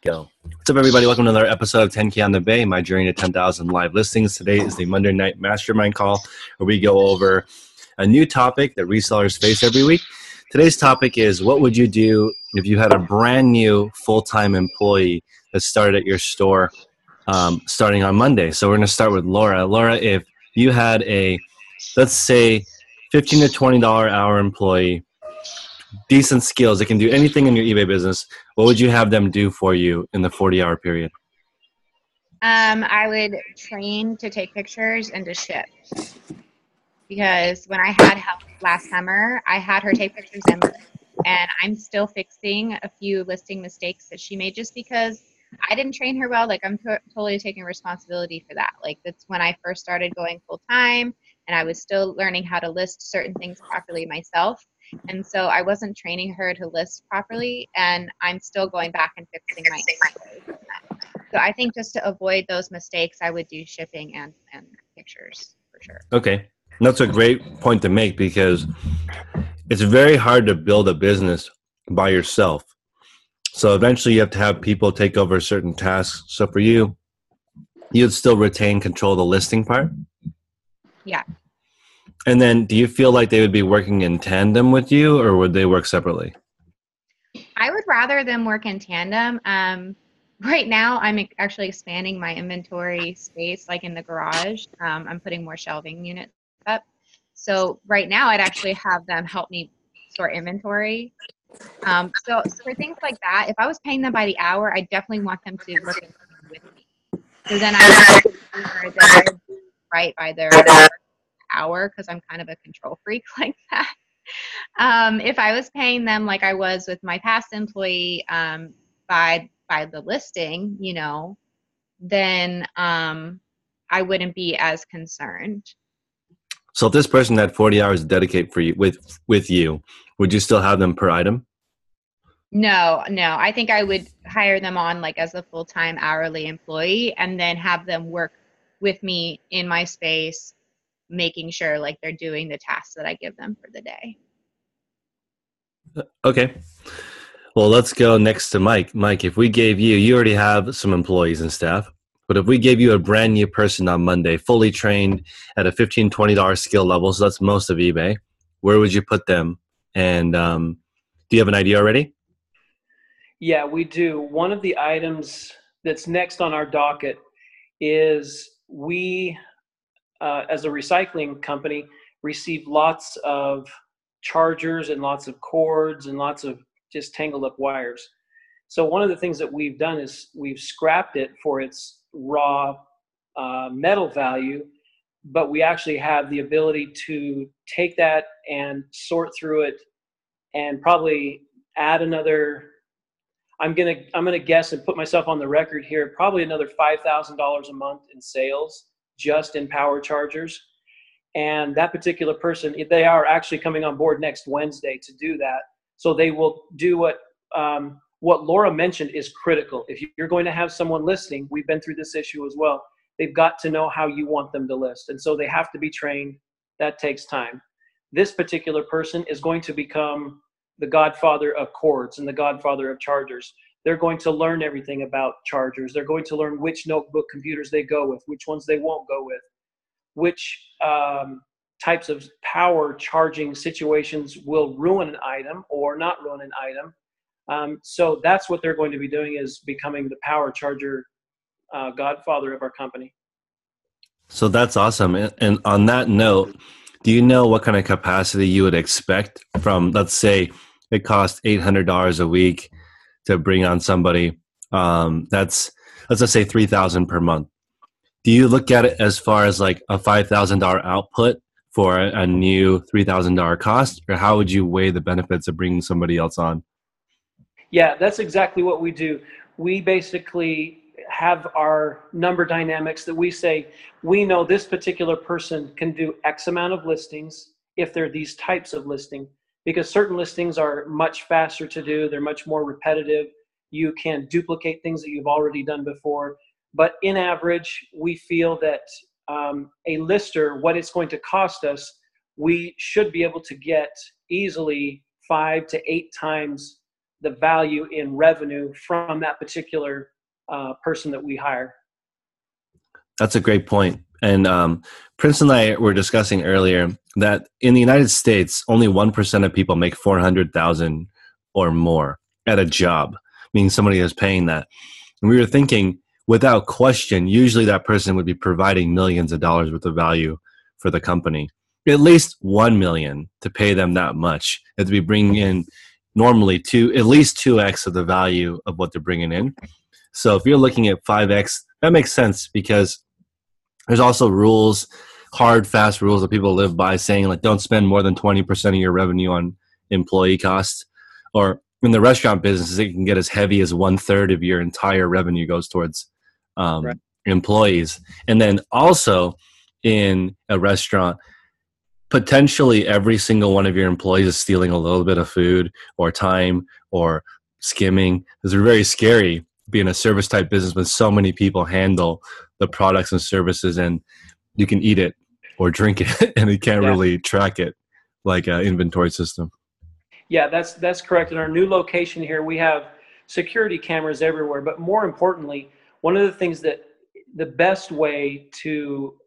Go. What's up, everybody? Welcome to another episode of 10K on the Bay, my journey to 10,000 live listings. Today is the Monday night Mastermind Call, where we go over a new topic that resellers face every week. Today's topic is, what would you do if you had a brand new full-time employee that started at your store starting on Monday? So we're going to start with Laura. Laura, if you had a, let's say, $15 to $20 hour employee, decent skills, they can do anything in your eBay business, what would you have them do for you in the 40-hour period? I would train to take pictures and to ship. Because when I had help last summer, I had her take pictures and I'm still fixing a few listing mistakes that she made just because I didn't train her well. Like, I'm totally taking responsibility for that. Like, that's when I first started going full time and I was still learning how to list certain things properly myself. And so I wasn't training her to list properly, and I'm still going back and fixing my errors. So I think just to avoid those mistakes, I would do shipping and pictures for sure. Okay. That's a great point to make, because it's very hard to build a business by yourself. So eventually you have to have people take over certain tasks. So for you, you'd still retain control of the listing part? Yeah. And then do you feel like they would be working in tandem with you, or would they work separately? I would rather them work in tandem. Right now, I'm actually expanding my inventory space, like in the garage. I'm putting more shelving units up. So right now, I'd actually have them help me sort inventory. So for things like that, if I was paying them by the hour, I definitely want them to work in tandem with me. So then I would do right by their hour, because I'm kind of a control freak like that. If I was paying them like I was with my past employee by the listing, then I wouldn't be as concerned. So if this person had 40 hours to dedicate for you with you, would you still have them per item? No. I think I would hire them on like as a full-time hourly employee and then have them work with me in my space, making sure like they're doing the tasks that I give them for the day. Okay. Well, let's go next to Mike. Mike, if we gave you already have some employees and staff, but if we gave you a brand new person on Monday, fully trained at a $15, $20 skill level, so that's most of eBay, where would you put them? And do you have an idea already? Yeah, we do. One of the items that's next on our docket is we, as a recycling company, receive lots of chargers and lots of cords and lots of just tangled up wires. So one of the things that we've done is we've scrapped it for its raw metal value, but we actually have the ability to take that and sort through it and probably add another, I'm gonna guess and put myself on the record here, probably another $5,000 a month in sales just in power chargers. And that particular person, they are actually coming on board next Wednesday to do that. So they will do what Laura mentioned is critical. If you're going to have someone listing, we've been through this issue as well. They've got to know how you want them to list. And so they have to be trained. That takes time. This particular person is going to become the godfather of cords and the godfather of chargers. They're going to learn everything about chargers. They're going to learn which notebook computers they go with, which ones they won't go with, which types of power charging situations will ruin an item or not ruin an item. So that's what they're going to be doing, is becoming the power charger godfather of our company. So that's awesome. And on that note, do you know what kind of capacity you would expect from, let's say it costs $800 a week to bring on somebody, let's just say $3,000 per month. Do you look at it as far as like a $5,000 output for a new $3,000 cost, or how would you weigh the benefits of bringing somebody else on? Yeah, that's exactly what we do. We basically have our number dynamics that we say, we know this particular person can do X amount of listings if they're these types of listing, because certain listings are much faster to do. They're much more repetitive. You can duplicate things that you've already done before. But in average, we feel that a lister, what it's going to cost us, we should be able to get easily 5 to 8 times the value in revenue from that particular person that we hire. That's a great point. And Prince and I were discussing earlier that in the United States, only 1% of people make 400,000 or more at a job, meaning somebody is paying that. And we were thinking, without question, usually that person would be providing millions of dollars worth of value for the company. At least 1 million to pay them that much. And to be bringing in normally at least 2x of the value of what they're bringing in. So if you're looking at 5x, that makes sense, because there's also rules, hard, fast rules that people live by, saying like, don't spend more than 20% of your revenue on employee costs. Or in the restaurant business, it can get as heavy as 1/3 of your entire revenue goes towards Right. employees. And then also in a restaurant, potentially every single one of your employees is stealing a little bit of food or time or skimming. It's very scary being a service type business when so many people handle the products and services, and you can eat it or drink it and you can't really track it like an inventory system. Yeah, that's correct. In our new location here, we have security cameras everywhere. But more importantly, one of the things that the best way to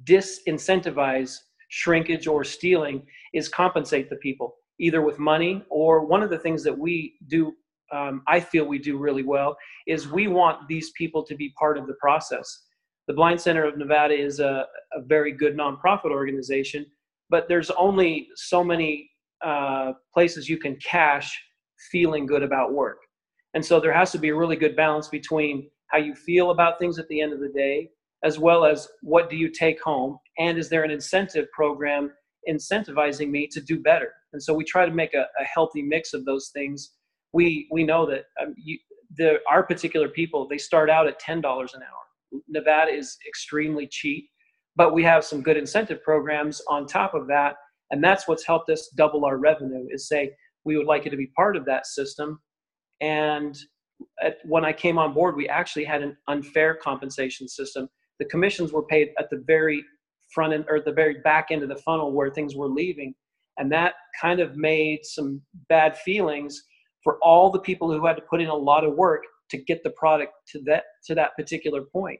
disincentivize shrinkage or stealing is compensate the people, either with money, or one of the things that we do, I feel we do really well, is we want these people to be part of the process. The Blind Center of Nevada is a very good nonprofit organization, but there's only so many places you can cash feeling good about work. And so there has to be a really good balance between how you feel about things at the end of the day, as well as what do you take home, and is there an incentive program incentivizing me to do better? And so we try to make a healthy mix of those things. We know that our particular people, they start out at $10 an hour. Nevada is extremely cheap, but we have some good incentive programs on top of that. And that's what's helped us double our revenue, is say, we would like you to be part of that system. And when I came on board, we actually had an unfair compensation system. The commissions were paid at the very front end, or at the very back end of the funnel where things were leaving. And that kind of made some bad feelings for all the people who had to put in a lot of work to get the product to that particular point.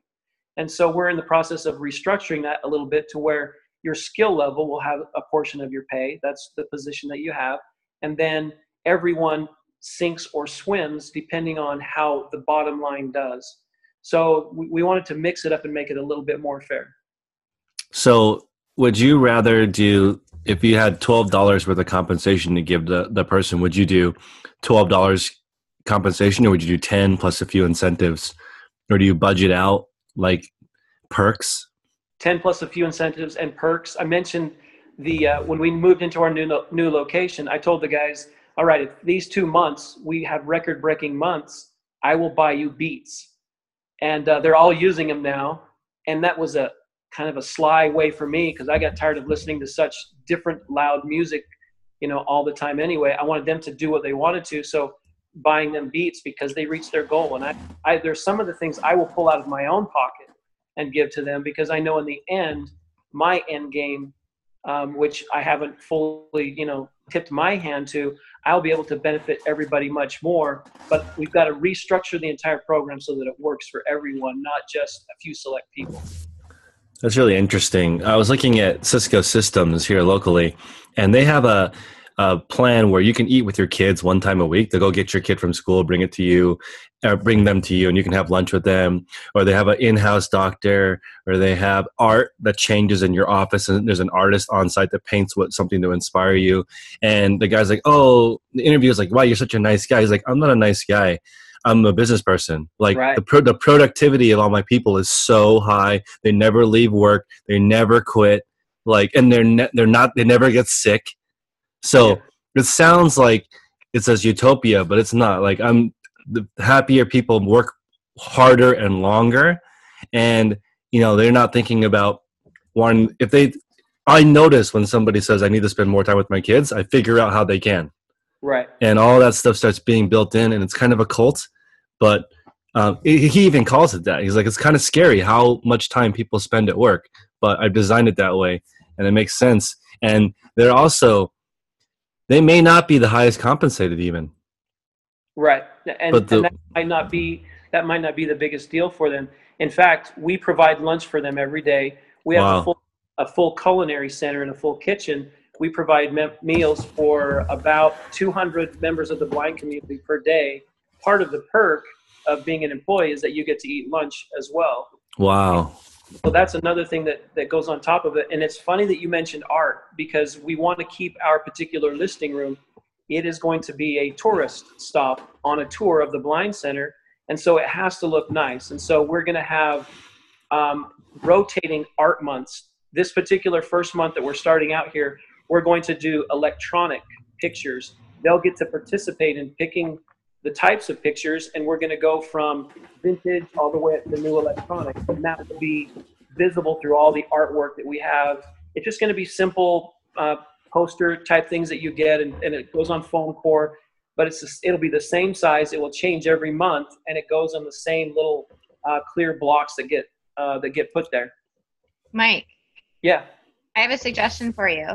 And so we're in the process of restructuring that a little bit to where your skill level will have a portion of your pay. That's the position that you have. And then everyone sinks or swims depending on how the bottom line does. So we wanted to mix it up and make it a little bit more fair. So would you rather do, if you had $12 worth of compensation to give the person, would you do $12 compensation, or would you do 10 plus a few incentives? Or do you budget out like perks? 10 plus a few incentives and perks. I mentioned when we moved into our new location, I told the guys, all right, if these 2 months we have record-breaking months, I will buy you beats. And they're all using them now. And that was a kind of a sly way for me, because I got tired of listening to such different loud music, all the time anyway. I wanted them to do what they wanted to. So buying them beats because they reached their goal. And there's some of the things I will pull out of my own pocket and give to them, because I know in the end, my end game, which I haven't fully, tipped my hand to, I'll be able to benefit everybody much more. But we've got to restructure the entire program so that it works for everyone, not just a few select people. That's really interesting. I was looking at Cisco Systems here locally, and they have a plan where you can eat with your kids one time a week. They'll go get your kid from school, bring them to you, and you can have lunch with them. Or they have an in-house doctor, or they have art that changes in your office, and there's an artist on site that paints something to inspire you. And the guy's like, oh, the interview is like, wow, you're such a nice guy. He's like, I'm not a nice guy. I'm a business person. Like, right. The productivity of all my people is so high. They never leave work. They never quit. Like, and they never get sick. So It sounds like it says utopia, but it's not. Like, the happier people work harder and longer, and they're not thinking about one. I notice when somebody says I need to spend more time with my kids, I figure out how they can. Right. And all that stuff starts being built in, and it's kind of a cult. But he even calls it that. He's like, it's kind of scary how much time people spend at work, but I've designed it that way, and it makes sense. And they may not be the highest compensated even. Right. And, But and that might not be the biggest deal for them. In fact, we provide lunch for them every day. We have wow. a full culinary center and a full kitchen. We provide meals for about 200 members of the blind community per day. Part of the perk of being an employee is that you get to eat lunch as well. Wow. So that's another thing that goes on top of it. And it's funny that you mentioned art, because we want to keep our particular listing room. It is going to be a tourist stop on a tour of the blind center. And so it has to look nice. And so we're going to have rotating art months. This particular first month that we're starting out here, we're going to do electronic pictures. They'll get to participate in picking the types of pictures, and we're going to go from vintage all the way up to new electronic, and that will be visible through all the artwork that we have. It's just going to be simple poster type things that you get, and it goes on foam core, but it'll be the same size. It will change every month, and it goes on the same little clear blocks that get put there. Mike. Yeah. I have a suggestion for you.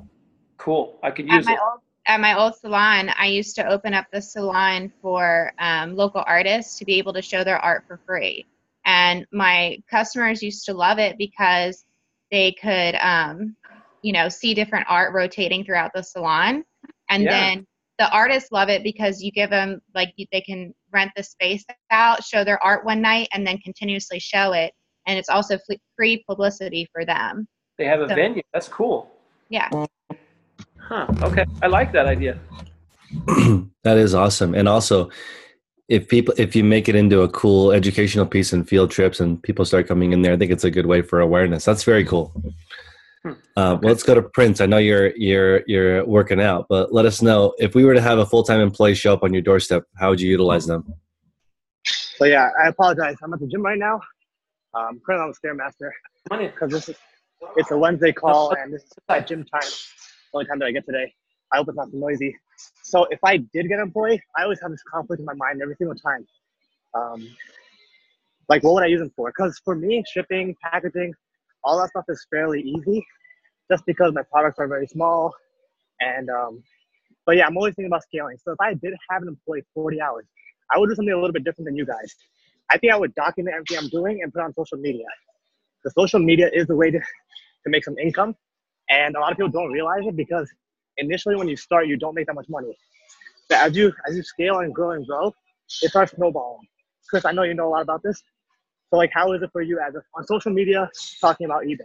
Cool. I could use it. At my old salon, I used to open up the salon for local artists to be able to show their art for free. And my customers used to love it because they could, see different art rotating throughout the salon. And then the artists love it because you give them, they can rent the space out, show their art one night, and then continuously show it. And it's also free publicity for them. They have a venue. That's cool. Yeah. Huh. Okay. I like that idea. That is awesome. And also, if you make it into a cool educational piece and field trips and people start coming in there, I think it's a good way for awareness. That's very cool. Okay. Well, let's go to Prince. I know you're working out, but let us know, if we were to have a full-time employee show up on your doorstep, how would you utilize them? So yeah, I apologize. I'm at the gym right now. Currently I'm a Stairmaster because it's a Wednesday call and this is my gym time. The only time that I get today. I hope it's not too noisy. So if I did get an employee, I always have this conflict in my mind every single time. What would I use them for? Because for me, shipping, packaging, all that stuff is fairly easy just because my products are very small. And but yeah, I'm always thinking about scaling. So if I did have an employee 40 hours, I would do something a little bit different than you guys. I think I would document everything I'm doing and put it on social media. The social media is the way to make some income. And a lot of people don't realize it because initially when you start, you don't make that much money. But as you scale and grow, it starts snowballing. Chris, I know you know a lot about this. So how is it for you on social media talking about eBay?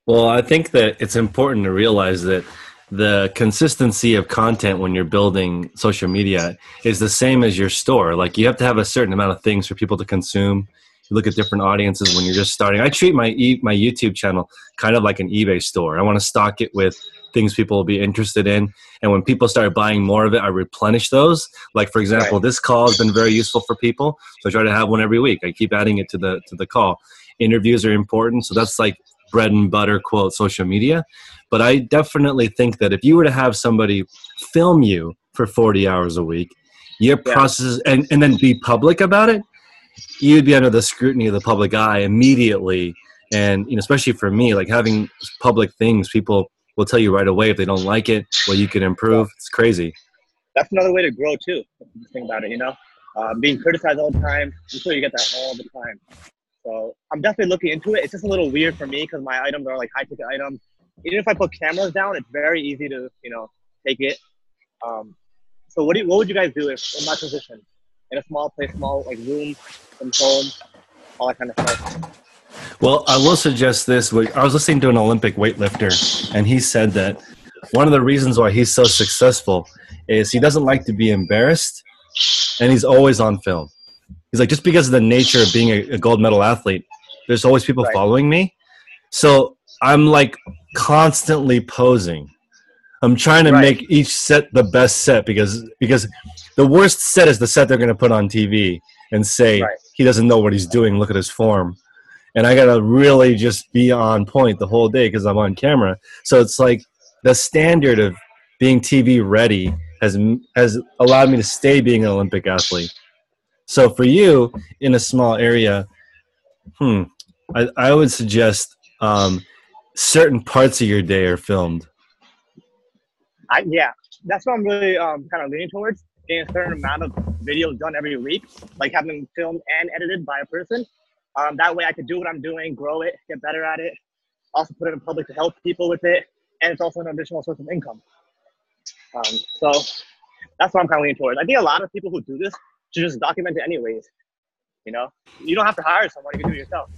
Well, I think that it's important to realize that the consistency of content when you're building social media is the same as your store. You have to have a certain amount of things for people to consume. You look at different audiences when you're just starting. I treat my YouTube channel kind of like an eBay store. I want to stock it with things people will be interested in. And when people start buying more of it, I replenish those. For example, This call has been very useful for people. So I try to have one every week. I keep adding it to the call. Interviews are important. So that's bread and butter, quote, social media. But I definitely think that if you were to have somebody film you for 40 hours a week, your process, and then be public about it, you'd be under the scrutiny of the public eye immediately. And especially for me, having public things, people will tell you right away if they don't like it, what you can improve. It's crazy. That's another way to grow too. Think about it, being criticized all the time. I'm sure you get that all the time. So I'm definitely looking into it. It's just a little weird for me because my items are high ticket items. Even if I put cameras down, it's very easy to take it. So what would you guys do if in my position, in a small place, room, some home, all that kind of stuff? Well, I will suggest this. I was listening to an Olympic weightlifter, and he said that one of the reasons why he's so successful is he doesn't like to be embarrassed, and he's always on film. He's just because of the nature of being a gold medal athlete, there's always people following me. So I'm constantly posing. I'm trying to make each set the best set because the worst set is the set they're going to put on TV and say he doesn't know what he's doing. Look at his form. And I got to really just be on point the whole day because I'm on camera. So it's the standard of being TV ready has allowed me to stay being an Olympic athlete. So for you in a small area, I would suggest certain parts of your day are filmed. That's what I'm really kind of leaning towards getting a certain amount of videos done every week, like having them filmed and edited by a person. That way I could do what I'm doing, grow it, get better at it, also put it in public to help people with it, and it's also an additional source of income. So that's what I'm kind of leaning towards. I think a lot of people who do this should just document it anyways. You know, you don't have to hire someone, you can do it yourself.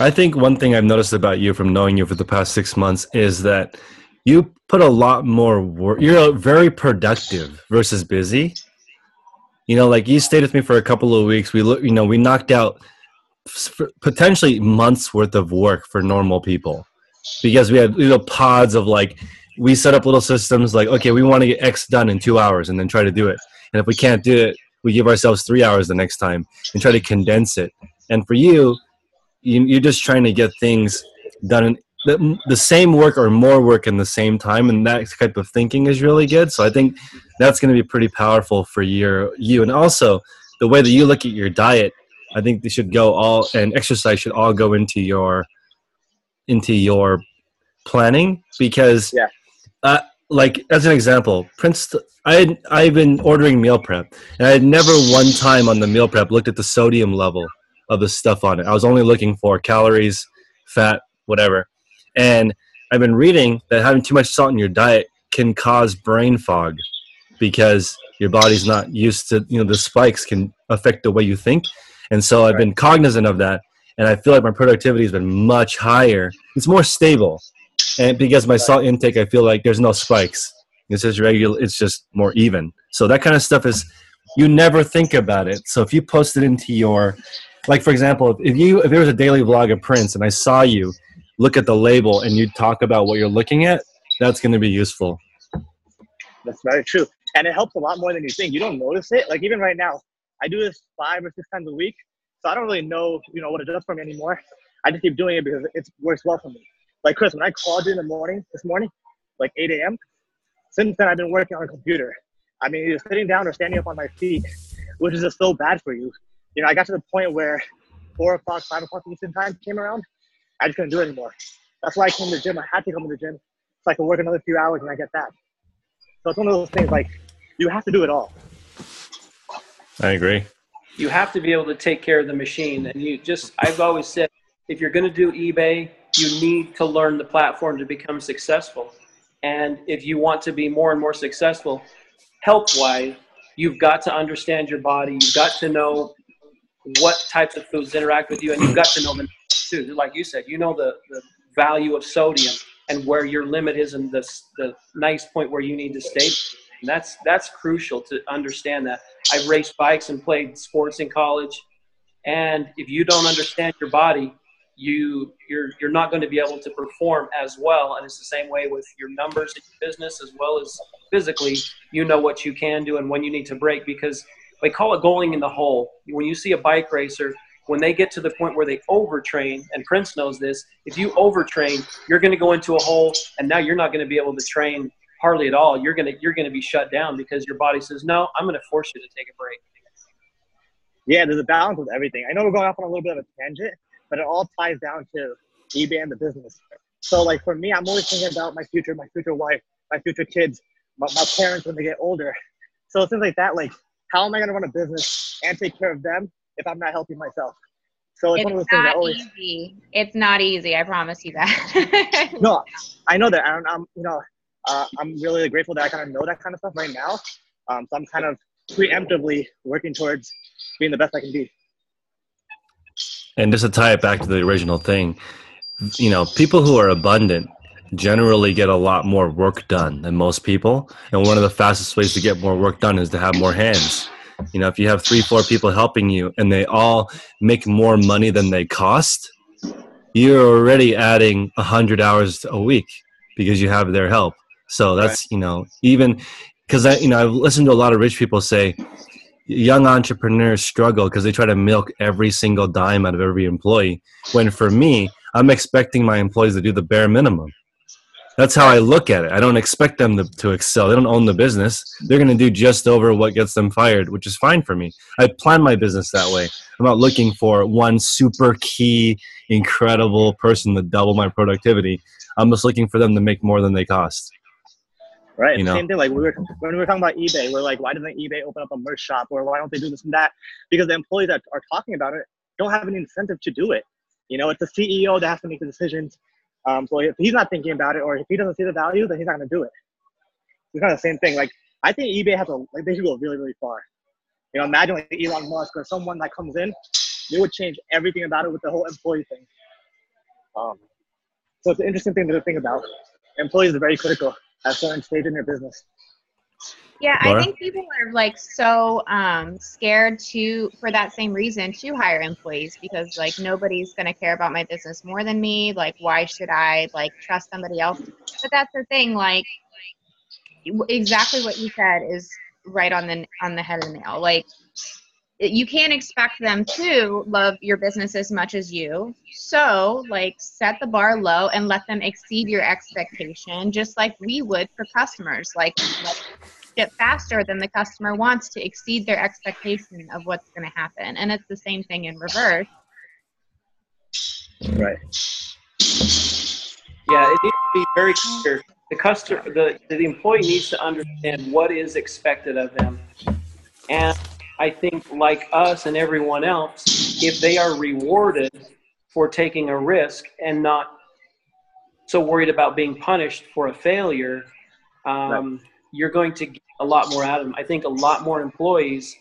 I think one thing I've noticed about you from knowing you for the past 6 months is that you put a lot more work. You're very productive versus busy. You know, like you stayed with me for a couple of weeks. We knocked out potentially months worth of work for normal people because we had pods of like, we set up little systems like, okay, we want to get X done in 2 hours and then try to do it. And if we can't do it, we give ourselves 3 hours the next time and try to condense it. And for you, you're just trying to get things done in the same work or more work in the same time. And that type of thinking is really good. So I think that's going to be pretty powerful for you. And also the way that you look at your diet, I think they should go all, and exercise should all go into your planning because like as an example, I've been ordering meal prep and I had never one time on the meal prep looked at the sodium level of the stuff on it. I was only looking for calories, fat, whatever. And I've been reading that having too much salt in your diet can cause brain fog because your body's not used to, the spikes can affect the way you think. And so I've been cognizant of that. And I feel like my productivity has been much higher. It's more stable. And because my salt intake, I feel like there's no spikes. It's just regular. It's just more even. So that kind of stuff is, you never think about it. So if you post it into your, like for example, if there was a daily vlog of Prince and I saw you look at the label and you talk about what you're looking at, that's going to be useful. That's very true. And it helps a lot more than you think. You don't notice it. Like even right now, I do this 5 or 6 times a week. So I don't really know, what it does for me anymore. I just keep doing it because it works well for me. Like Chris, when I called you this morning, like 8 a.m., since then I've been working on a computer. I mean, either sitting down or standing up on my feet, which is just so bad for you. I got to the point where 4 o'clock, 5 o'clock Eastern time came around. I just couldn't do it anymore. That's why I came to the gym. I had to come to the gym so I could work another few hours and I get that. So it's one of those things like you have to do it all. I agree. You have to be able to take care of the machine. And I've always said, if you're going to do eBay, you need to learn the platform to become successful. And if you want to be more and more successful, health-wise, you've got to understand your body. You've got to know what types of foods interact with you, and you've got to know the too. Like you said, the value of sodium and where your limit is and the nice point where you need to stay. And that's crucial to understand that. I've raced bikes and played sports in college, and if you don't understand your body, you're not going to be able to perform as well. And it's the same way with your numbers in your business as well as physically. You know what you can do and when you need to break, because they call it going in the hole. When you see a bike racer, when they get to the point where they overtrain, and Prince knows this, if you overtrain, you're going to go into a hole, and now you're not going to be able to train hardly at all. You're going to be shut down because your body says, no, I'm going to force you to take a break. Yeah, there's a balance with everything. I know we're going off on a little bit of a tangent, but it all ties down to eBay and the business. So like for me, I'm always thinking about my future wife, my future kids, my parents when they get older. So things like that, like how am I going to run a business and take care of them if I'm not helping myself? So it's one of those things that always. Easy. It's not easy. I promise you that. No, I know that. I'm really grateful that I kind of know that kind of stuff right now. So I'm kind of preemptively working towards being the best I can be. And just to tie it back to the original thing, people who are abundant generally get a lot more work done than most people. And one of the fastest ways to get more work done is to have more hands. If you have 3-4 people helping you and they all make more money than they cost, you're already adding 100 hours a week because you have their help. So that's, even because I've listened to a lot of rich people say young entrepreneurs struggle because they try to milk every single dime out of every employee. When for me, I'm expecting my employees to do the bare minimum. That's how I look at it. I don't expect them to excel. They don't own the business. They're going to do just over what gets them fired, which is fine for me. I plan my business that way. I'm not looking for one super key, incredible person to double my productivity. I'm just looking for them to make more than they cost. Right. You know? Same thing. Like when we were talking about eBay, we're like, why doesn't eBay open up a merch shop, or why don't they do this and that? Because the employees that are talking about it don't have any incentive to do it. You know, it's the CEO that has to make the decisions. So if he's not thinking about it, or if he doesn't see the value, then he's not going to do it. It's kind of the same thing. Like I think eBay they should go really, really far. You know, imagine like Elon Musk or someone that comes in, they would change everything about it with the whole employee thing. So it's an interesting thing to think about. Employees are very critical at a certain stage in their business. Yeah, Laura? I think people are like so scared for that same reason to hire employees, because like nobody's going to care about my business more than me. Like, why should I like trust somebody else? But that's the thing, like exactly what you said is right on the head of the nail. Like, you can't expect them to love your business as much as you. So like set the bar low and let them exceed your expectation, just like we would for customers. Like let's ship faster than the customer wants to exceed their expectation of what's going to happen. And it's the same thing in reverse. Right. Yeah, it needs to be very clear. The employee needs to understand what is expected of them. And I think like us and everyone else, if they are rewarded for taking a risk and not so worried about being punished for a failure, you're going to get a lot more out of them. I think a lot more employees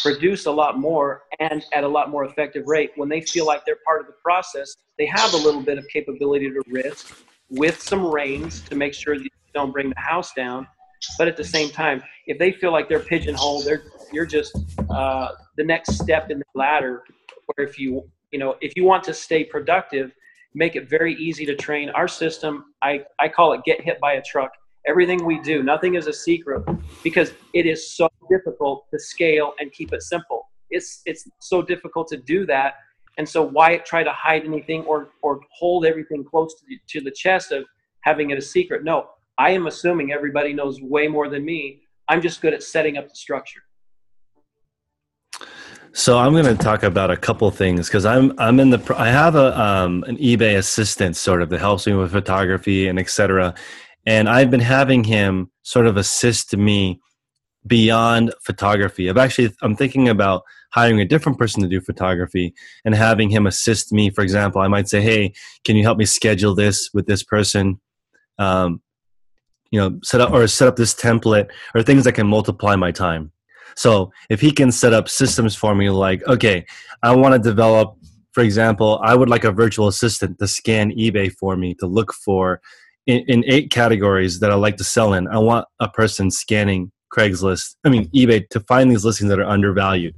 produce a lot more and at a lot more effective rate when they feel like they're part of the process. They have a little bit of capability to risk with some reins to make sure that you don't bring the house down. But at the same time, if they feel like they're pigeonholed, you're just the next step in the ladder. Where if you want to stay productive, make it very easy to train. Our system, I call it get hit by a truck. Everything we do, nothing is a secret, because it is so difficult to scale and keep it simple. It's so difficult to do that. And so why try to hide anything or hold everything close to the chest of having it a secret? No, I am assuming everybody knows way more than me. I'm just good at setting up the structure. So I'm going to talk about a couple things, because I have an eBay assistant sort of that helps me with photography and etc. And I've been having him sort of assist me beyond photography. I'm thinking about hiring a different person to do photography and having him assist me. For example, I might say, hey, can you help me schedule this with this person? Set up this template, or things that can multiply my time. So if he can set up systems for me, like, okay, I want to develop, for example, I would like a virtual assistant to scan eBay for me, to look for in 8 categories that I like to sell in. I want a person scanning eBay to find these listings that are undervalued.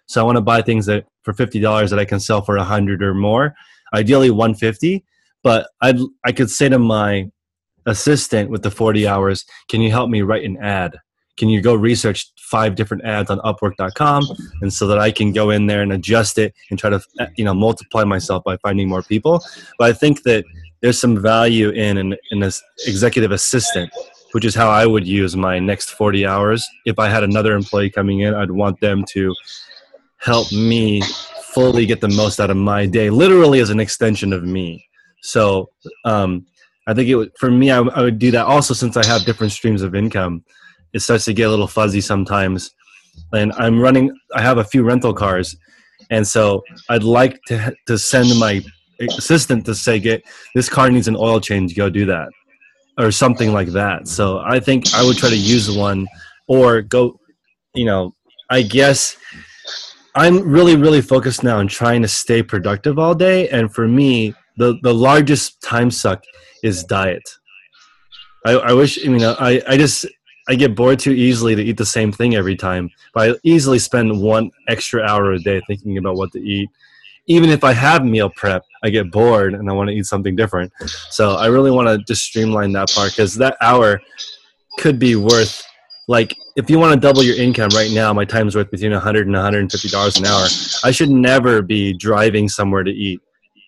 So I want to buy things that for $50 that I can sell for $100 or more, ideally $150. But I could say to my assistant with the 40 hours, can you help me write an ad? Can you go research 5 different ads on Upwork.com, and so that I can go in there and adjust it and try to multiply myself by finding more people. But I think that there's some value in this executive assistant, which is how I would use my next 40 hours. If I had another employee coming in, I'd want them to help me fully get the most out of my day, literally as an extension of me. So I think for me, I would do that. Also, since I have different streams of income, it starts to get a little fuzzy sometimes. And I have a few rental cars. And so I'd like to send my assistant to say, this car needs an oil change, go do that, or something like that. So I think I would try to use one, or go, I guess I'm really, really focused now on trying to stay productive all day. And for me, the largest time suck is diet. I wish, I get bored too easily to eat the same thing every time. But I easily spend 1 extra hour a day thinking about what to eat. Even if I have meal prep, I get bored and I want to eat something different. So I really want to just streamline that part, because that hour could be worth, like, if you want to double your income right now, my time's worth between $100 and $150 an hour. I should never be driving somewhere to eat.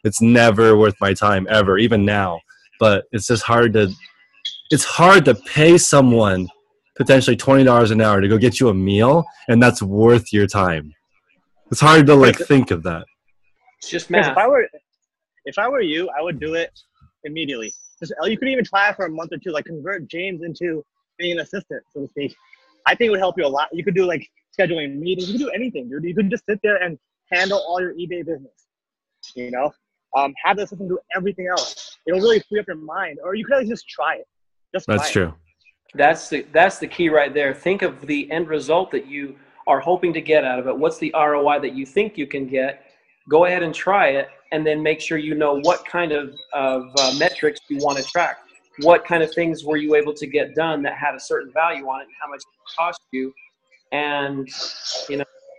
It's never worth my time, ever, even now. But it's just hard to pay someone potentially $20 an hour to go get you a meal, and that's worth your time. It's hard to think of that. It's just math. If I were you, I would do it immediately. You could even try it for a month or two, like convert James into being an assistant, so to speak. I think it would help you a lot. You could do like scheduling meetings. You could do anything, dude. You could just sit there and handle all your eBay business. You know, have the assistant do everything else. It'll really free up your mind. Or you could at least just try it. Just try That's true. That's the key right there. Think of the end result that you are hoping to get out of it. What's the ROI that you think you can get? Go ahead and try it, and then make sure you know what kind of metrics you want to track. What kind of things were you able to get done that had a certain value on it, and how much it cost you? And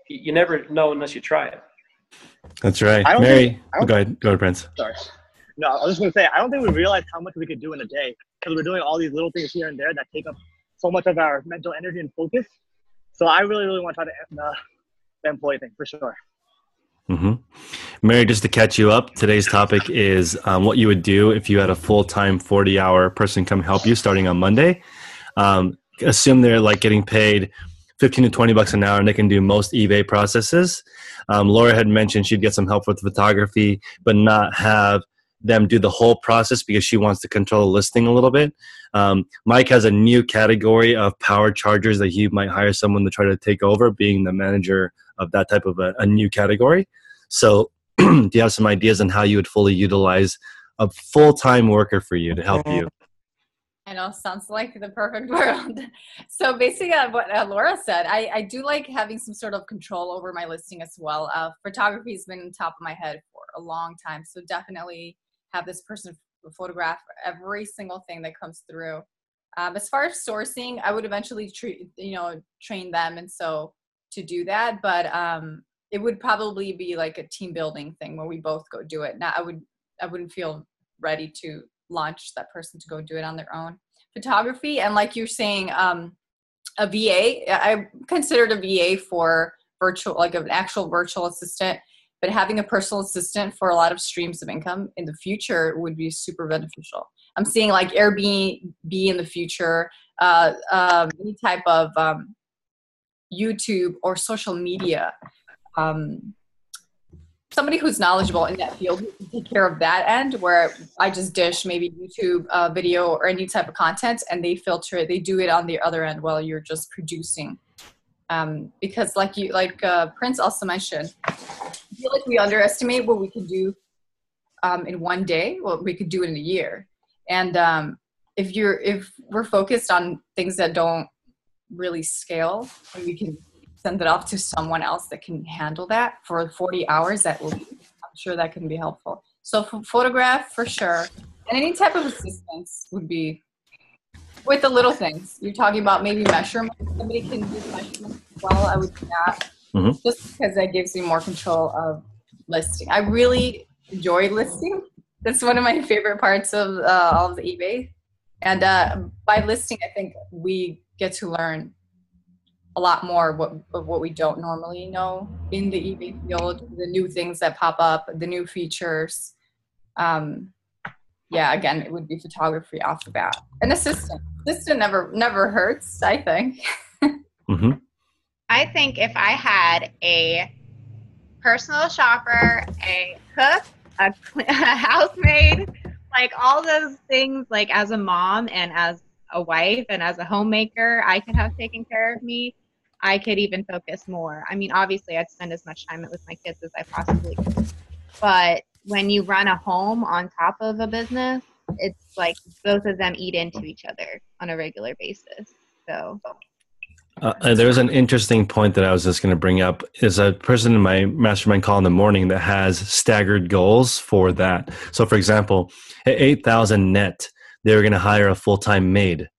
you never know unless you try it. That's right. Mary, go ahead, Prince. Sorry. No, I was just going to say, I don't think we realized how much we could do in a day because we're doing all these little things here and there that take up so much of our mental energy and focus. So I really, really want to try the employee thing for sure. Mm-hmm. Mary, just to catch you up, today's topic is what you would do if you had a full-time 40-hour person come help you starting on Monday. Assume they're like getting paid $15 to $20 an hour and they can do most eBay processes. Laura had mentioned she'd get some help with photography, but not have them do the whole process because she wants to control the listing a little bit. Mike has a new category of power chargers that he might hire someone to try to take over, being the manager of that type of a new category. So do you have some ideas on how you would fully utilize a full-time worker for you to help you? I know, sounds like the perfect world. So basically what Laura said, I do like having some sort of control over my listing as well. Photography has been on top of my head for a long time. So definitely have this person photograph every single thing that comes through. As far as sourcing, I would eventually train them and so to do that. But it would probably be like a team building thing where we both go do it. Now I wouldn't feel ready to launch that person to go do it on their own. Photography, and like you're saying, a VA, I considered a VA for virtual, like an actual virtual assistant, but having a personal assistant for a lot of streams of income in the future would be super beneficial. I'm seeing like Airbnb in the future, any type of YouTube or social media. Somebody who's knowledgeable in that field who can take care of that end, where I just dish maybe YouTube video or any type of content and they filter it, they do it on the other end while you're just producing. Because like Prince also mentioned, I feel like we underestimate what we can do in one day, what we could do in a year. And if we're focused on things that don't really scale, and we can send it off to someone else that can handle that for 40 hours, I'm sure that can be helpful. So for photograph, for sure. And any type of assistance would be with the little things. You're talking about maybe measurements. Somebody can do measurements as well. I would do that. Mm-hmm. Just because that gives you more control of listing. I really enjoy listing. That's one of my favorite parts of all of the eBay. And by listing, I think we get to learn a lot more of what we don't normally know in the eBay field, the new things that pop up, the new features. Again, it would be photography off the bat. An assistant never hurts, I think. Mm-hmm. I think if I had a personal shopper, a cook, a housemaid, like all those things, like as a mom and as a wife and as a homemaker, I could have taken care of me. I could even focus more. I mean, obviously, I'd spend as much time with my kids as I possibly could. But when you run a home on top of a business, it's like both of them eat into each other on a regular basis. So there's an interesting point that I was just going to bring up. Is a person in my mastermind call in the morning that has staggered goals for that. So, for example, at 8,000 net, they were going to hire a full-time maid.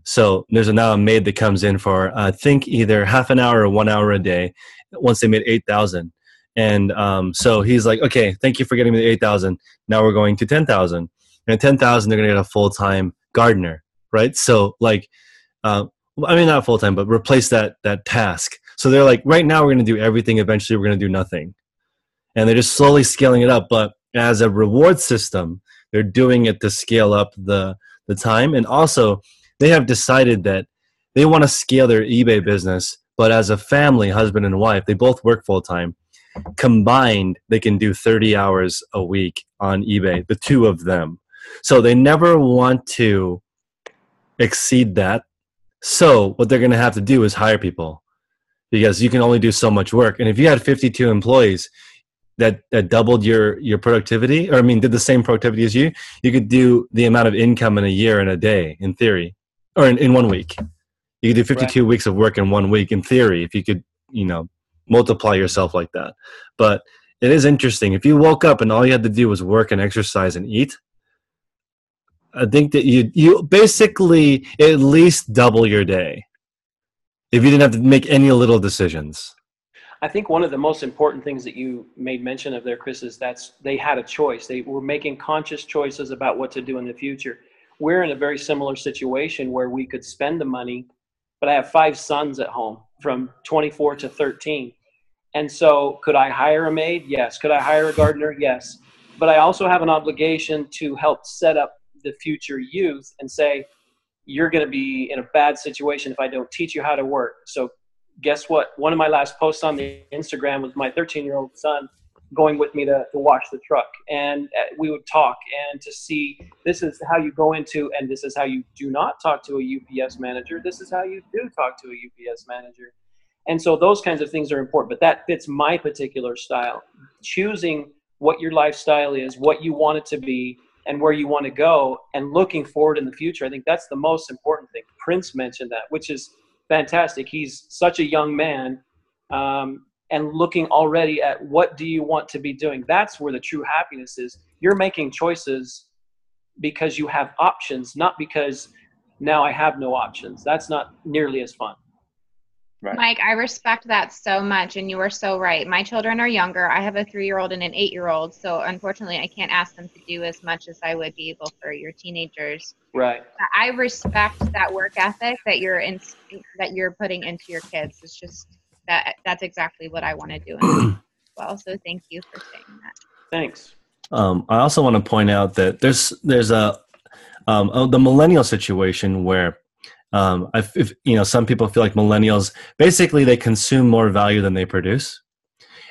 So there's now a maid that comes in for, I think, either half an hour or 1 hour a day once they made 8,000. And so he's like, okay, thank you for getting me the 8,000. Now we're going to 10,000. And at 10,000, they're going to get a full-time gardener, right? So like, not full-time, but replace that task. So they're like, right now we're going to do everything. Eventually we're going to do nothing. And they're just slowly scaling it up. But as a reward system, they're doing it to scale up the time. And also, they have decided that they want to scale their eBay business, but as a family, husband and wife, they both work full-time. Combined, they can do 30 hours a week on eBay, the two of them. So they never want to exceed that. So what they're going to have to do is hire people because you can only do so much work. And if you had 52 employees that doubled your productivity, or I mean, did the same productivity as you could do the amount of income in a year and a day, in theory, or in 1 week. You could do 52 weeks of work in 1 week, in theory, if you could, multiply yourself like that. But it is interesting. If you woke up and all you had to do was work and exercise and eat, I think that you basically at least double your day if you didn't have to make any little decisions. I think one of the most important things that you made mention of there, Chris, is they had a choice. They were making conscious choices about what to do in the future. We're in a very similar situation where we could spend the money, but I have 5 sons at home from 24 to 13. And so could I hire a maid? Yes. Could I hire a gardener? Yes. But I also have an obligation to help set up the future youth and say, you're going to be in a bad situation if I don't teach you how to work. So guess what? One of my last posts on the Instagram was my 13-year-old son going with me to wash the truck. And we would talk and to see, this is how you go into, and this is how you do not talk to a UPS manager. This is how you do talk to a UPS manager. And so those kinds of things are important, but that fits my particular style. Choosing what your lifestyle is, what you want it to be, and where you want to go, and looking forward in the future. I think that's the most important thing. Prince mentioned that, which is fantastic. He's such a young man, and looking already at what do you want to be doing. That's where the true happiness is. You're making choices because you have options, not because now I have no options. That's not nearly as fun. Right. Mike, I respect that so much, and you are so right. My children are younger. I have a 3-year-old and an 8-year-old, so unfortunately I can't ask them to do as much as I would be able for your teenagers. Right. I respect that work ethic that you're putting into your kids. It's just that's exactly what I want to do as well. So thank you for saying that. Thanks. I also want to point out that there's the millennial situation where some people feel like millennials, basically they consume more value than they produce.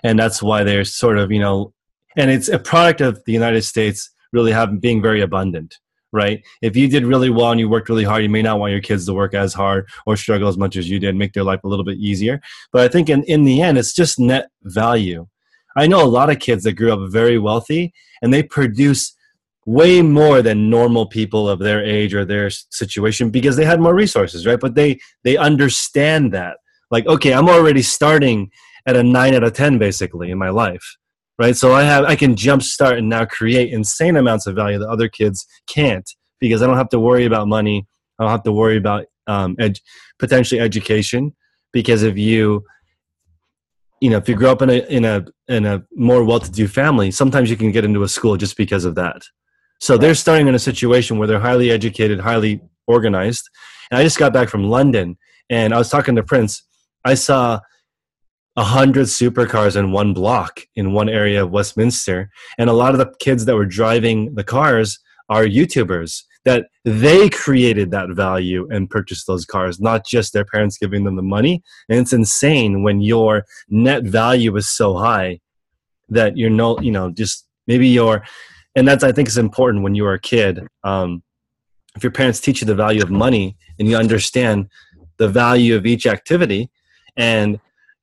And that's why they're sort of, and it's a product of the United States really being very abundant, right? If you did really well and you worked really hard, you may not want your kids to work as hard or struggle as much as you did, make their life a little bit easier. But I think in the end, it's just net value. I know a lot of kids that grew up very wealthy and they produce way more than normal people of their age or their situation because they had more resources, right? But they understand that. Like, okay, I'm already starting at a 9 out of 10 basically in my life, right? So I can jumpstart and now create insane amounts of value that other kids can't because I don't have to worry about money. I don't have to worry about potentially education because if you grow up in a more well-to-do family, sometimes you can get into a school just because of that. So they're starting in a situation where they're highly educated, highly organized. And I just got back from London, and I was talking to Prince. I saw 100 supercars in one block in one area of Westminster. And a lot of the kids that were driving the cars are YouTubers, that they created that value and purchased those cars, not just their parents giving them the money. And it's insane when your net value is so high that and that's, I think, is important when you are a kid. If your parents teach you the value of money and you understand the value of each activity, and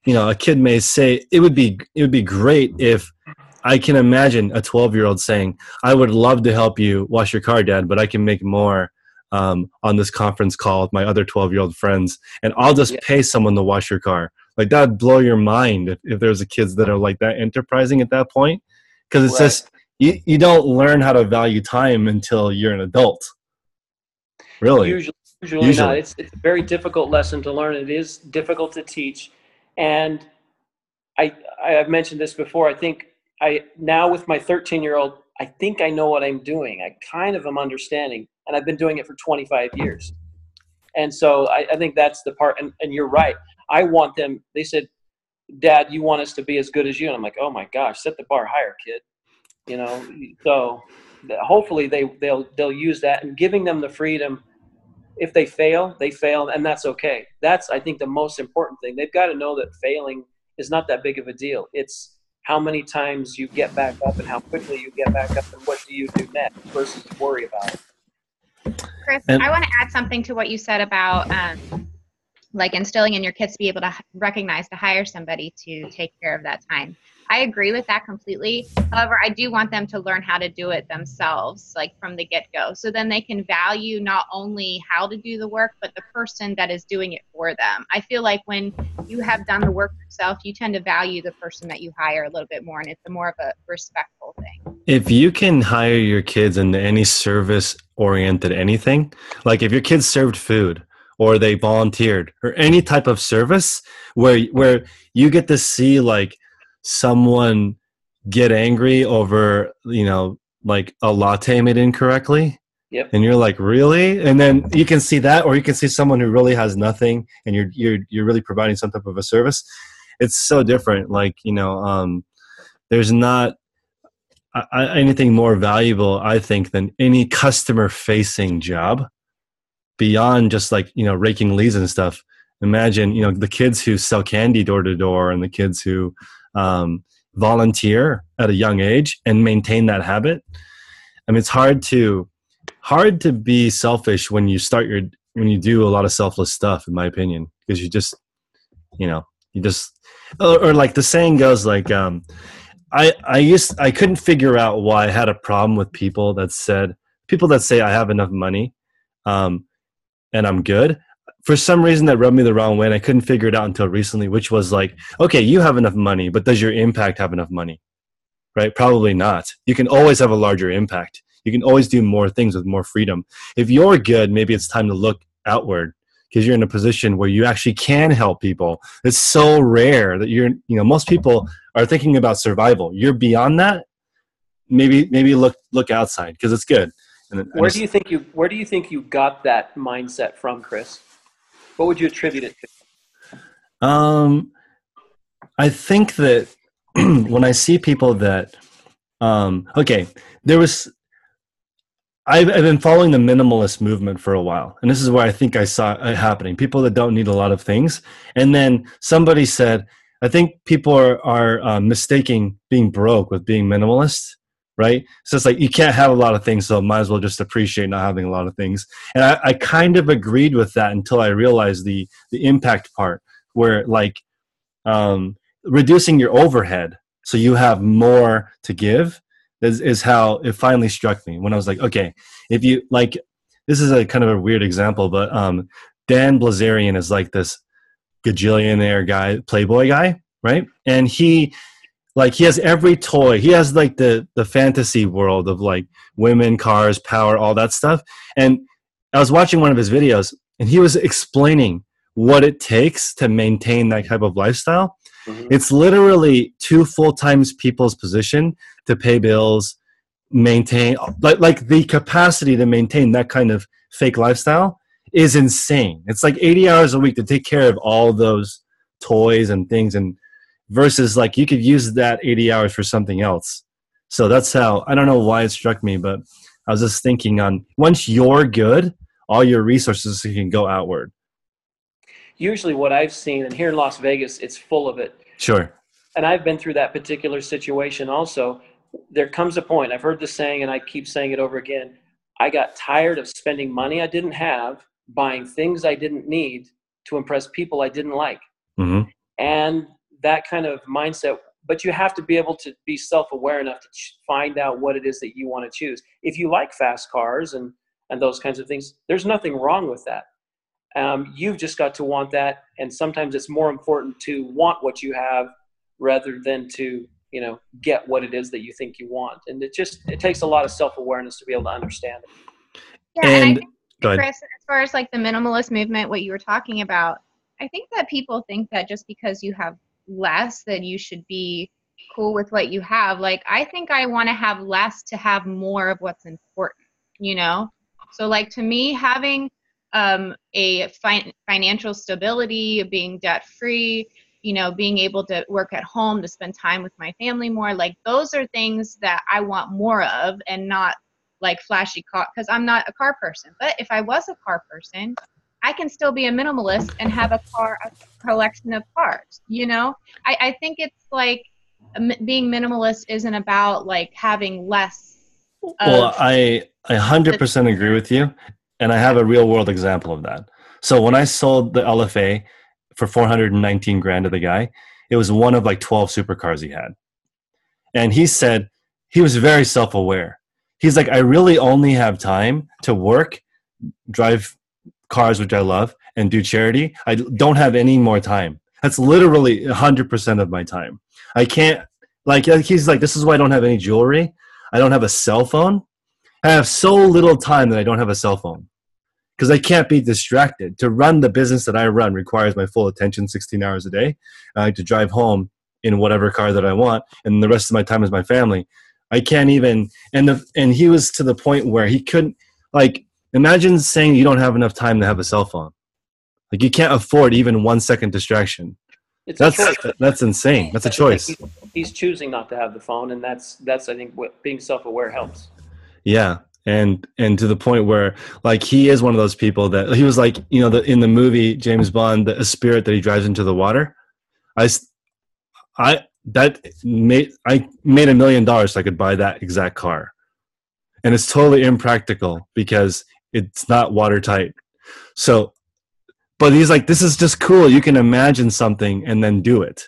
a kid may say it would be great if I can imagine a 12-year-old saying, "I would love to help you wash your car, Dad, but I can make more on this conference call with my other 12-year-old friends, and I'll just pay someone to wash your car." Like that would blow your mind if there's kids that are like that enterprising at that point, because it's just. You don't learn how to value time until you're an adult. Really? Usually not. It's a very difficult lesson to learn. It is difficult to teach. And I've mentioned this before. I think now with my 13-year-old, I think I know what I'm doing. I kind of am understanding. And I've been doing it for 25 years. And so I think that's the part. And you're right. I want them. They said, "Dad, you want us to be as good as you." And I'm like, oh my gosh, set the bar higher, kid. So hopefully they'll use that, and giving them the freedom. If they fail, and that's okay. That's, I think, the most important thing. They've got to know that failing is not that big of a deal. It's how many times you get back up and how quickly you get back up and what do you do next versus worry about it. Chris, And I want to add something to what you said about like instilling in your kids to be able to recognize to hire somebody to take care of that time. I agree with that completely. However, I do want them to learn how to do it themselves, like from the get-go. So then they can value not only how to do the work, but the person that is doing it for them. I feel like when you have done the work yourself, you tend to value the person that you hire a little bit more, and it's more of a respectful thing. if you can hire your kids into any service-oriented anything, like if your kids served food or they volunteered or any type of service where you get to see like someone get angry over, like a latte made incorrectly. Yep. And you're like, really? And then you can see that, or you can see someone who really has nothing and you're really providing some type of a service. It's so different. Like, there's not anything more valuable, I think, than any customer facing job beyond just like, raking leaves and stuff. Imagine, the kids who sell candy door to door and the kids who volunteer at a young age and maintain that habit. I mean, it's hard to be selfish when you do a lot of selfless stuff, in my opinion, because or like the saying goes, like, I couldn't figure out why I had a problem with people that say I have enough money, and I'm good. For some reason that rubbed me the wrong way, and I couldn't figure it out until recently, which was like, okay, you have enough money, but does your impact have enough money? Right? Probably not. You can always have a larger impact. You can always do more things with more freedom. If you're good, maybe it's time to look outward because you're in a position where you actually can help people. It's so rare that most people are thinking about survival. You're beyond that. Maybe look outside because it's good. And where do you think you got that mindset from, Chris? What would you attribute it to? I think that when I see people that, I've been following the minimalist movement for a while, and this is where I think I saw it happening. People that don't need a lot of things, and then somebody said, I think people are mistaking being broke with being minimalist. Right? So it's like, you can't have a lot of things, so might as well just appreciate not having a lot of things. And I kind of agreed with that until I realized the impact part where like reducing your overhead so you have more to give is how it finally struck me when I was like, okay, if you like, this is a kind of a weird example, but Dan Blazarian is like this gajillionaire guy, Playboy guy, right? And he has every toy. He has like the fantasy world of like women, cars, power, all that stuff. And I was watching one of his videos and he was explaining what it takes to maintain that type of lifestyle. Mm-hmm. It's literally 2 full-time people's position to pay bills, maintain like the capacity to maintain that kind of fake lifestyle is insane. It's like 80 hours a week to take care of all those toys and things, and versus like you could use that 80 hours for something else. So that's how, I don't know why it struck me, but I was just thinking on once you're good, all your resources can go outward. Usually what I've seen, and here in Las Vegas, it's full of it. Sure. And I've been through that particular situation also. There comes a point, I've heard the saying and I keep saying it over again, I got tired of spending money I didn't have, buying things I didn't need to impress people I didn't like. Mm-hmm. And that kind of mindset, but you have to be able to be self-aware enough to find out what it is that you want to choose. If you like fast cars and those kinds of things, there's nothing wrong with that. You've just got to want that, and sometimes it's more important to want what you have rather than to get what it is that you think you want. And it takes a lot of self-awareness to be able to understand it. Yeah, and I think, Chris, as far as like the minimalist movement, what you were talking about, I think that people think that just because you have less that you should be cool with what you have. Like, I think I want to have less to have more of what's important, So like to me, having a financial stability, being debt free, being able to work at home, to spend time with my family more, like those are things that I want more of, and not like flashy car, because I'm not a car person. But if I was a car person, I can still be a minimalist and have a collection of cars, I think it's like being minimalist isn't about like having less. Well, I 100% agree with you. And I have a real world example of that. So when I sold the LFA for 419 grand to the guy, it was one of like 12 supercars he had. And he said he was very self-aware. He's like, I really only have time to work, drive cars, which I love, and do charity. I don't have any more time. That's literally 100% of my time. I can't, like, he's like, this is why I don't have any jewelry. I don't have a cell phone. I have so little time that I don't have a cell phone because I can't be distracted. To run the business that I run requires my full attention 16 hours a day. I like to drive home in whatever car that I want, and the rest of my time is my family. I can't even, and he was to the point where he couldn't, like, imagine saying you don't have enough time to have a cell phone. Like, you can't afford even 1 second distraction. That's insane. That's a choice. He's choosing not to have the phone, and that's I think what being self-aware helps. Yeah. And to the point where, like, he is one of those people that he was like, you know, in the movie James Bond, a spirit that he drives into the water. I made $1 million so I could buy that exact car, and it's totally impractical because it's not watertight. So, but he's like, this is just cool. You can imagine something and then do it,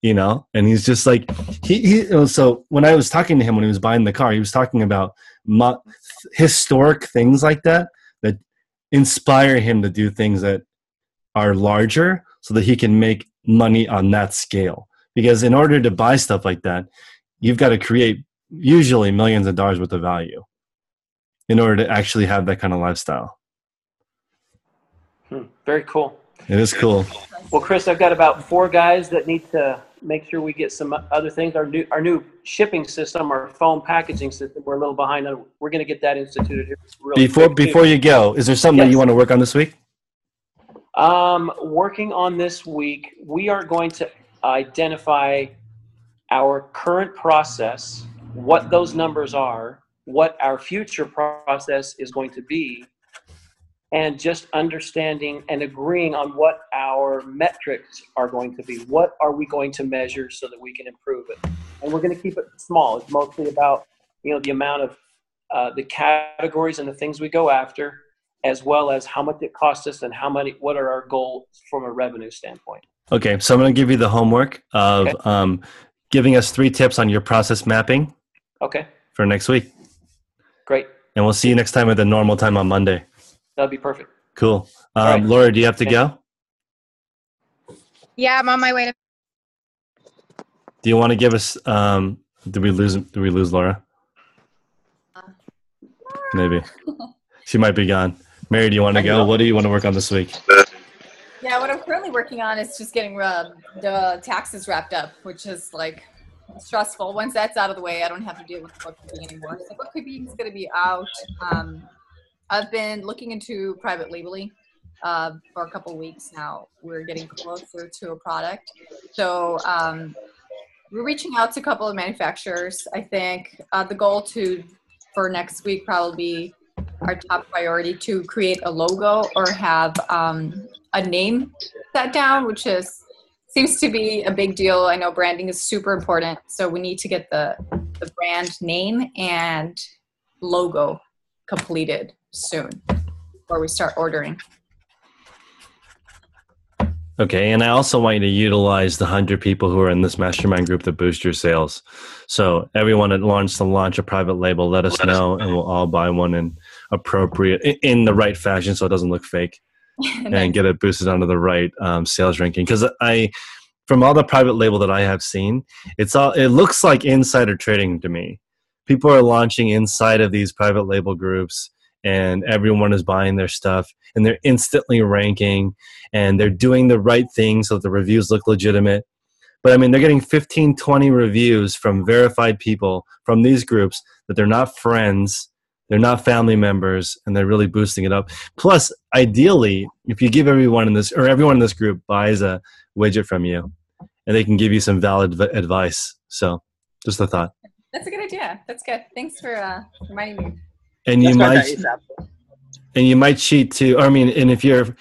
you know? And he's just like, so when I was talking to him when he was buying the car, he was talking about historic things like that inspire him to do things that are larger so that he can make money on that scale. Because in order to buy stuff like that, you've got to create usually millions of dollars worth of value in order to actually have that kind of lifestyle. Very cool. It is cool. Well, Chris, I've got about 4 guys that need to make sure we get some other things. Our new shipping system, our foam packaging system, we're a little behind on. We're going to get that instituted here really before you go, is there something that you want to work on this week? Working on this week, we are going to identify our current process, what those numbers are, what our future process is going to be, and just understanding and agreeing on what our metrics are going to be. What are we going to measure so that we can improve it? And we're going to keep it small. It's mostly about, you know, the amount of the categories and the things we go after, as well as how much it costs us and what are our goals from a revenue standpoint. Okay, so I'm going to give you the homework of giving us 3 tips on your process mapping. Okay. For next week. Great. And we'll see you next time at the normal time on Monday. That'd be perfect. Cool. Right. Laura, do you have to go? Yeah, I'm on my way to. Do you want to give us? Did we lose Laura? Maybe. She might be gone. Mary, do you want to go? What do you want to work on this week? Yeah, what I'm currently working on is just getting the taxes wrapped up, which is like stressful. Once that's out of the way, I don't have to deal with bookkeeping anymore. So bookkeeping is going to be out. I've been looking into private labeling for a couple weeks now. We're getting closer to a product. So we're reaching out to a couple of manufacturers. I think the goal for next week probably be our top priority to create a logo or have a name set down, which seems to be a big deal. I know branding is super important. So we need to get the brand name and logo completed soon before we start ordering. Okay, and I also want you to utilize the 100 people who are in this mastermind group to boost your sales. So everyone that wants to launch a private label, let us know, and we'll all buy one in in the right fashion so it doesn't look fake, and get it boosted onto the right sales ranking. Because from all the private label that I have seen, it looks like insider trading to me. People are launching inside of these private label groups, and everyone is buying their stuff, and they're instantly ranking, and they're doing the right thing so that the reviews look legitimate. But I mean, they're getting 15, 20 reviews from verified people from these groups that they're not friends, they're not family members, and they're really boosting it up. Plus, ideally, if you give everyone in this group buys a widget from you, and they can give you some valid advice. So just a thought. That's a good idea. That's good. Thanks for reminding me. And you might cheat too. I mean, and if you're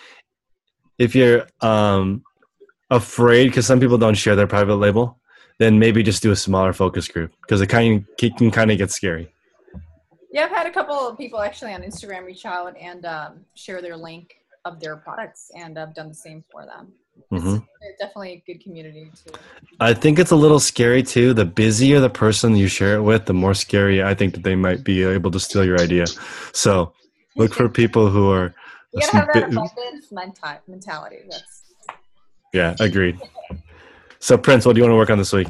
afraid, because some people don't share their private label, then maybe just do a smaller focus group, because it can kind of get scary. Yeah, I've had a couple of people actually on Instagram reach out and share their link of their products, and I've done the same for them. Mm-hmm. It's definitely a good community too. I think it's a little scary too. The busier the person you share it with, the more scary I think that they might be able to steal your idea. So look for people who are. You gotta have that abundance mentality. Yeah, agreed. So Prince, what do you want to work on this week?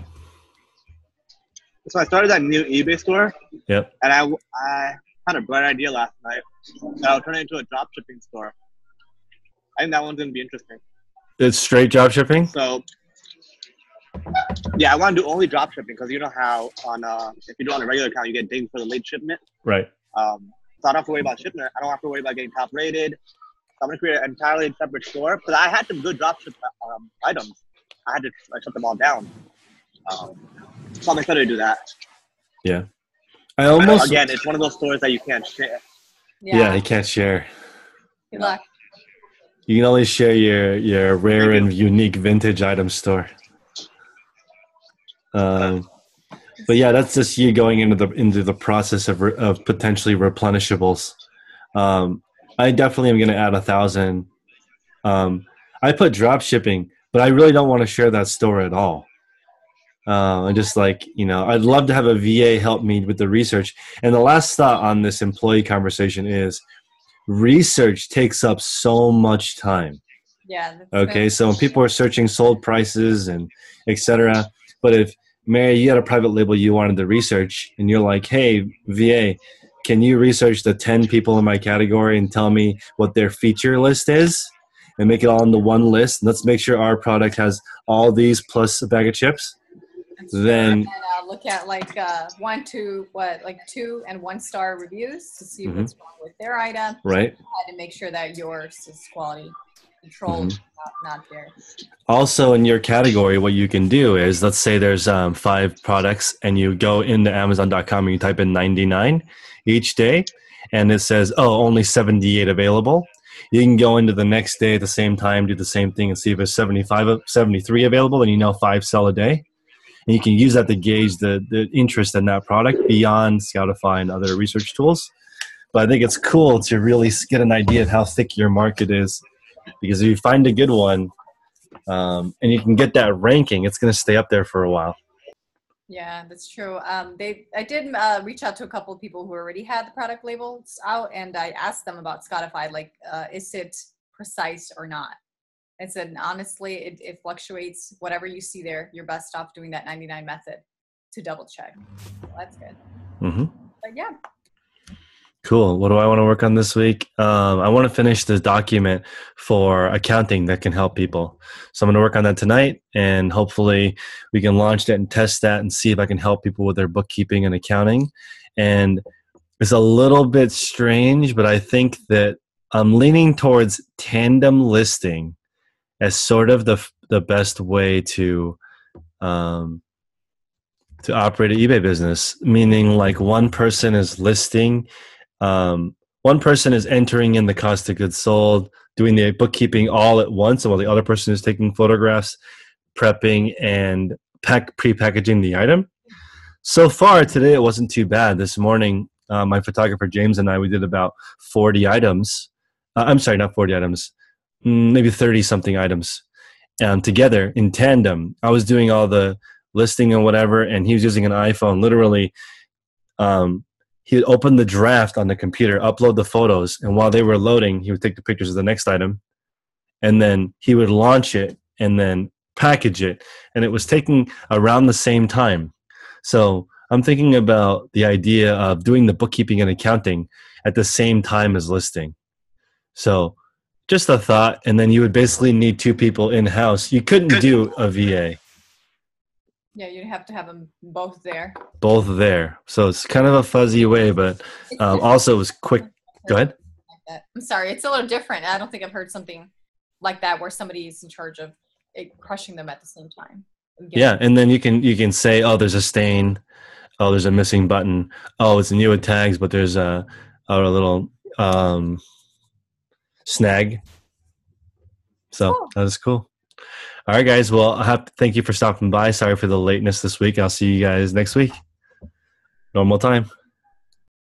So I started that new eBay store. Yep. And I had a bright idea last night that I'll turn it into a drop shipping store. I think that one's going to be interesting. It's straight drop shipping? So, yeah, I want to do only drop shipping because you know how on if you do it on a regular account, you get dinged for the late shipment. Right. So I don't have to worry about shipment. I don't have to worry about getting top rated. So I'm going to create an entirely separate store. But I had some good drop ship items. I had to shut them all down. So I'm excited to do that. Yeah. Again, it's one of those stores that you can't share. Yeah, you can't share. Good luck. You can only share your rare and unique vintage item store. But yeah, that's just you going into the process of potentially replenishables. I definitely am going to add 1,000. I put drop shipping, but I really don't want to share that store at all. I'm just like, I'd love to have a VA help me with the research. And the last thought on this employee conversation is research takes up so much time. Yeah. Okay. So when people are searching sold prices and etc. But if Mary, you had a private label you wanted to research and you're like, hey, VA, can you research the 10 people in my category and tell me what their feature list is and make it all into one list? Let's make sure our product has all these plus a bag of chips. Then look at two and 1 star reviews to see what's wrong with their item. Right. And make sure that yours is quality controlled, not theirs. Also, in your category, what you can do is, let's say there's 5 products, and you go into Amazon.com and you type in 99 each day, and it says, only 78 available. You can go into the next day at the same time, do the same thing, and see if there's 73 available, and 5 sell a day. And you can use that to gauge the interest in that product beyond Scoutify and other research tools. But I think it's cool to really get an idea of how thick your market is, because if you find a good one and you can get that ranking, it's going to stay up there for a while. Yeah, that's true. I did reach out to a couple of people who already had the product labels out, and I asked them about Scoutify, is it precise or not? I said, honestly, it fluctuates. Whatever you see there, you're best off doing that 99 method to double check. So that's good. Mm-hmm. But yeah. Cool. What do I want to work on this week? I want to finish this document for accounting that can help people. So I'm going to work on that tonight, and hopefully we can launch that and test that and see if I can help people with their bookkeeping and accounting. And it's a little bit strange, but I think that I'm leaning towards tandem listing as sort of the best way to operate an eBay business, meaning like one person is listing, one person is entering in the cost of goods sold, doing the bookkeeping all at once, while the other person is taking photographs, prepping, and pre-packaging the item. So far today, it wasn't too bad. This morning, my photographer James and I, we did about 40 items. I'm sorry, not 40 items. Maybe 30 something items together in tandem. I was doing all the listing and whatever, and he was using an iPhone. Literally, he would open the draft on the computer, upload the photos, and while they were loading, he would take the pictures of the next item, and then he would launch it and then package it. And it was taking around the same time. So I'm thinking about the idea of doing the bookkeeping and accounting at the same time as listing. So just a thought, and then you would basically need 2 people in-house. You couldn't do a VA. Yeah, you'd have to have them both there. Both there. So it's kind of a fuzzy way, but also it was quick. Go ahead. I'm sorry, it's a little different. I don't think I've heard something like that where somebody's in charge of crushing them at the same time. Yeah, and then you can say, there's a stain. There's a missing button. It's new with tags, but there's a little snag. So that was cool. All right, guys. Well, I have to thank you for stopping by. Sorry for the lateness this week. I'll see you guys next week. Normal time.